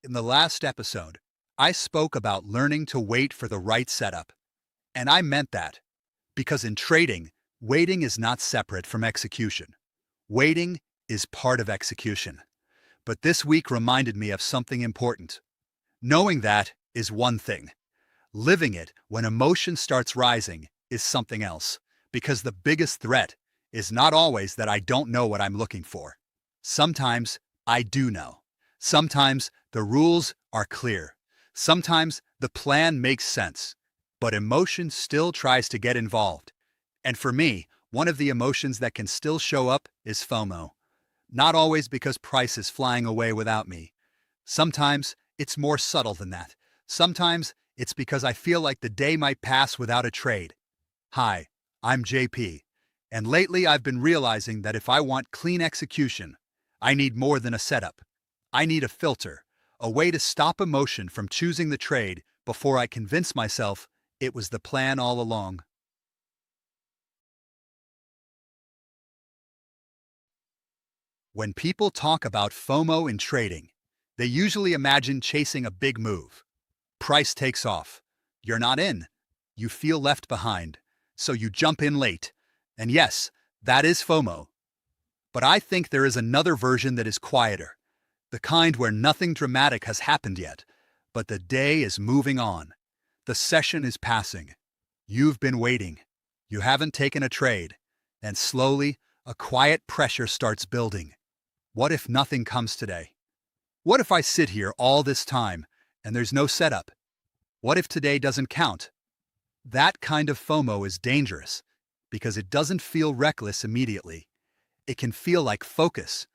In the last episode, I spoke about learning to wait for the right setup. And I meant that, because in trading, waiting is not separate from execution. Waiting is part of execution. But this week reminded me of something important. Knowing that is one thing. Living it when emotion starts rising is something else, because the biggest threat is not always that I don't know what I'm looking for. Sometimes I do know. Sometimes the rules are clear. Sometimes the plan makes sense. But emotion still tries to get involved. And for me, one of the emotions that can still show up is FOMO. Not always because price is flying away without me. Sometimes it's more subtle than that. Sometimes it's because I feel like the day might pass without a trade. Hi, I'm JP. And lately I've been realizing that if I want clean execution, I need more than a setup. I need a filter, a way to stop emotion from choosing the trade before I convince myself it was the plan all along. When people talk about FOMO in trading, they usually imagine chasing a big move. Price takes off. You're not in. You feel left behind. So you jump in late. And yes, that is FOMO. But I think there is another version that is quieter. The kind where nothing dramatic has happened yet, but the day is moving on. The session is passing. You've been waiting. You haven't taken a trade. And slowly, a quiet pressure starts building. What if nothing comes today? What if I sit here all this time and there's no setup? What if today doesn't count? That kind of FOMO is dangerous because it doesn't feel reckless immediately. It can feel like focus.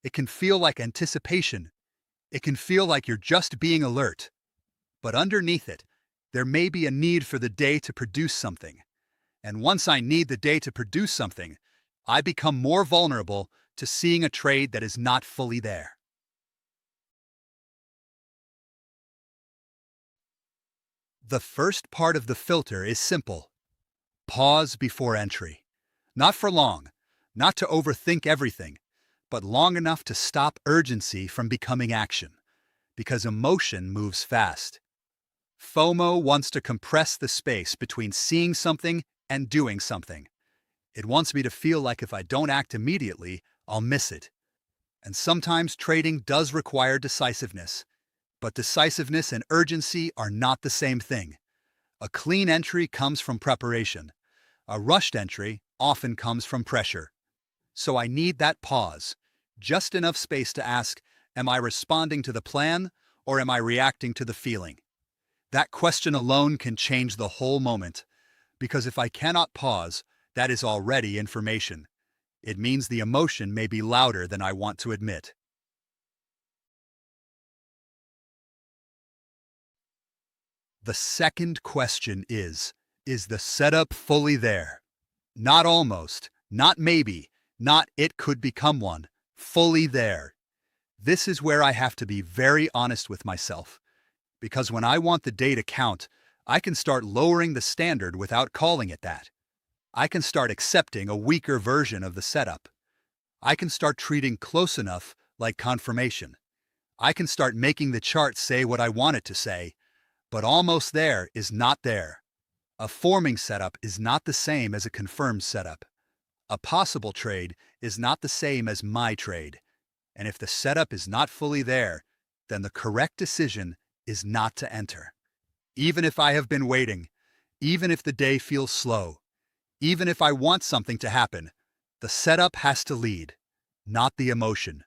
It can feel like anticipation. It can feel like you're just being alert. But underneath it, there may be a need for the day to produce something. And once I need the day to produce something, I become more vulnerable to seeing a trade that is not fully there. The first part of the filter is simple. Pause before entry. Not for long, not to overthink everything, but long enough to stop urgency from becoming action, because emotion moves fast. FOMO wants to compress the space between seeing something and doing something. It wants me to feel like if I don't act immediately, I'll miss it. And sometimes trading does require decisiveness, but decisiveness and urgency are not the same thing. A clean entry comes from preparation. A rushed entry often comes from pressure. So I need that pause, just enough space to ask, am I responding to the plan or am I reacting to the feeling? That question alone can change the whole moment, because if I cannot pause, that is already information. It means the emotion may be louder than I want to admit. The second question is the setup fully there? Not almost, not maybe, not it could become one, fully there. This is where I have to be very honest with myself, because when I want the day to count, I can start lowering the standard without calling it that. I can start accepting a weaker version of the setup. I can start treating close enough like confirmation. I can start making the chart say what I want it to say, but almost there is not there. A forming setup is not the same as a confirmed setup. A possible trade is not the same as my trade. And if the setup is not fully there, then the correct decision is not to enter. Even if I have been waiting, even if the day feels slow, even if I want something to happen, the setup has to lead, not the emotion.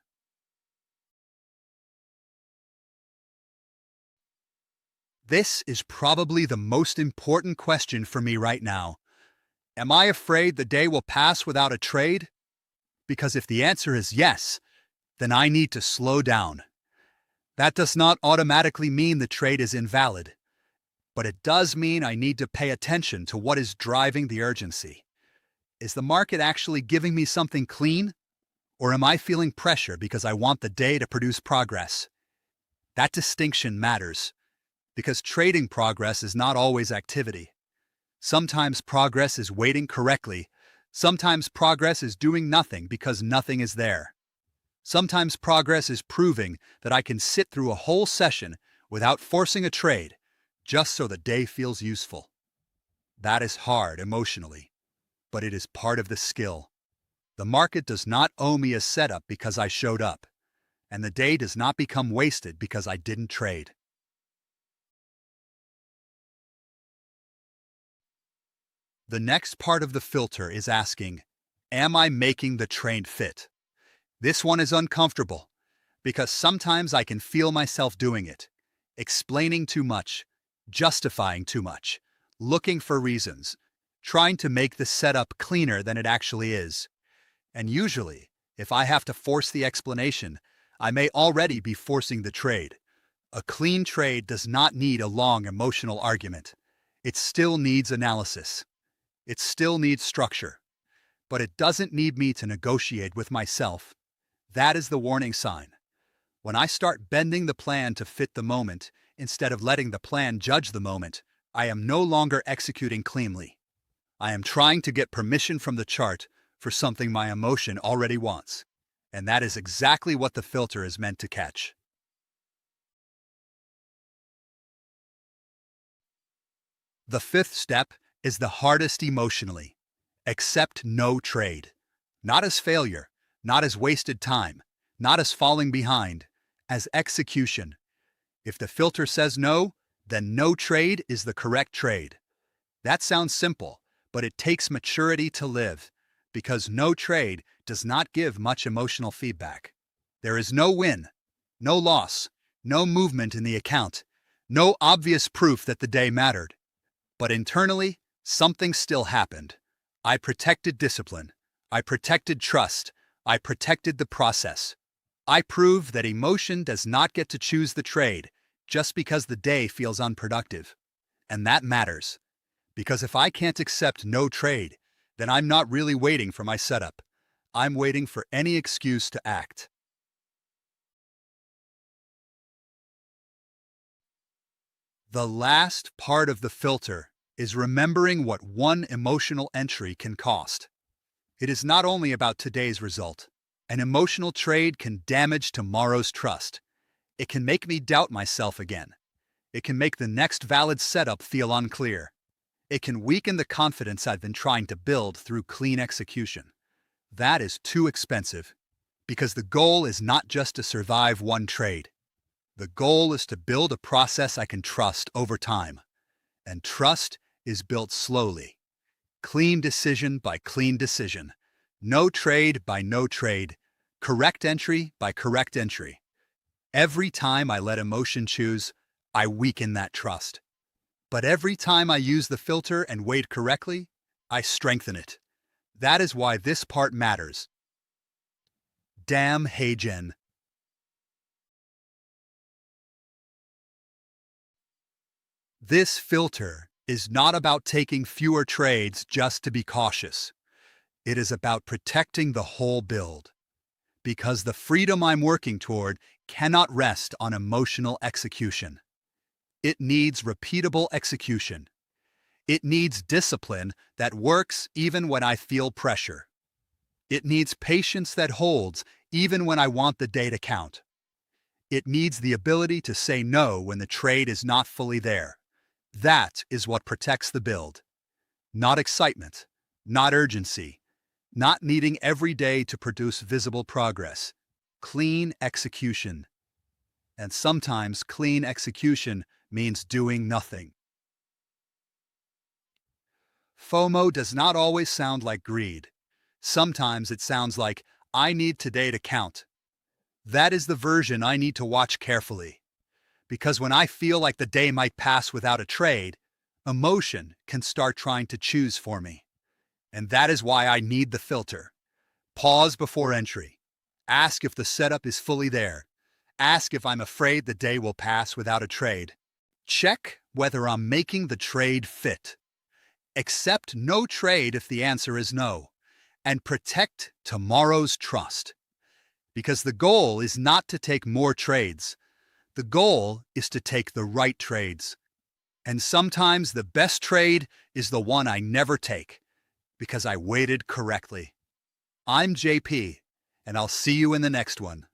This is probably the most important question for me right now. Am I afraid the day will pass without a trade? Because if the answer is yes, then I need to slow down. That does not automatically mean the trade is invalid, but it does mean I need to pay attention to what is driving the urgency. Is the market actually giving me something clean? Or am I feeling pressure because I want the day to produce progress? That distinction matters, because trading progress is not always activity. Sometimes progress is waiting correctly. Sometimes progress is doing nothing because nothing is there. Sometimes progress is proving that I can sit through a whole session without forcing a trade, just so the day feels useful. That is hard emotionally, but it is part of the skill. The market does not owe me a setup because I showed up, and the day does not become wasted because I didn't trade. The next part of the filter is asking, am I making the trade fit? This one is uncomfortable because sometimes I can feel myself doing it, explaining too much, justifying too much, looking for reasons, trying to make the setup cleaner than it actually is. And usually, if I have to force the explanation, I may already be forcing the trade. A clean trade does not need a long emotional argument. It still needs analysis. It still needs structure. But it doesn't need me to negotiate with myself. That is the warning sign. When I start bending the plan to fit the moment, instead of letting the plan judge the moment, I am no longer executing cleanly. I am trying to get permission from the chart for something my emotion already wants. And that is exactly what the filter is meant to catch. The fifth step is the hardest emotionally. Accept no trade. Not as failure, not as wasted time, not as falling behind, as execution. If the filter says no, then no trade is the correct trade. That sounds simple, but it takes maturity to live, because no trade does not give much emotional feedback. There is no win, no loss, no movement in the account, no obvious proof that the day mattered. But internally, something still happened. I protected discipline. I protected trust. I protected the process. I proved that emotion does not get to choose the trade just because the day feels unproductive. And that matters. Because if I can't accept no trade, then I'm not really waiting for my setup. I'm waiting for any excuse to act. The last part of the filter is remembering what one emotional entry can cost. It is not only about today's result. An emotional trade can damage tomorrow's trust. It can make me doubt myself again. It can make the next valid setup feel unclear. It can weaken the confidence I've been trying to build through clean execution. That is too expensive, because the goal is not just to survive one trade. The goal is to build a process I can trust over time. And trust is built slowly. Clean decision by clean decision. No trade by no trade. Correct entry by correct entry. Every time I let emotion choose, I weaken that trust. But every time I use the filter and wait correctly, I strengthen it. That is why this part matters. Damn Heijen. This filter is not about taking fewer trades just to be cautious. It is about protecting the whole build. Because the freedom I'm working toward cannot rest on emotional execution. It needs repeatable execution. It needs discipline that works even when I feel pressure. It needs patience that holds even when I want the day to count. It needs the ability to say no when the trade is not fully there. That is what protects the build. Not excitement, not urgency, not needing every day to produce visible progress. Clean execution. And sometimes clean execution means doing nothing. FOMO does not always sound like greed. Sometimes it sounds like, I need today to count. That is the version I need to watch carefully. Because when I feel like the day might pass without a trade, emotion can start trying to choose for me. And that is why I need the filter. Pause before entry. Ask if the setup is fully there. Ask if I'm afraid the day will pass without a trade. Check whether I'm making the trade fit. Accept no trade if the answer is no. And protect tomorrow's trust. Because the goal is not to take more trades. The goal is to take the right trades. And sometimes the best trade is the one I never take, because I waited correctly. I'm JP, and I'll see you in the next one.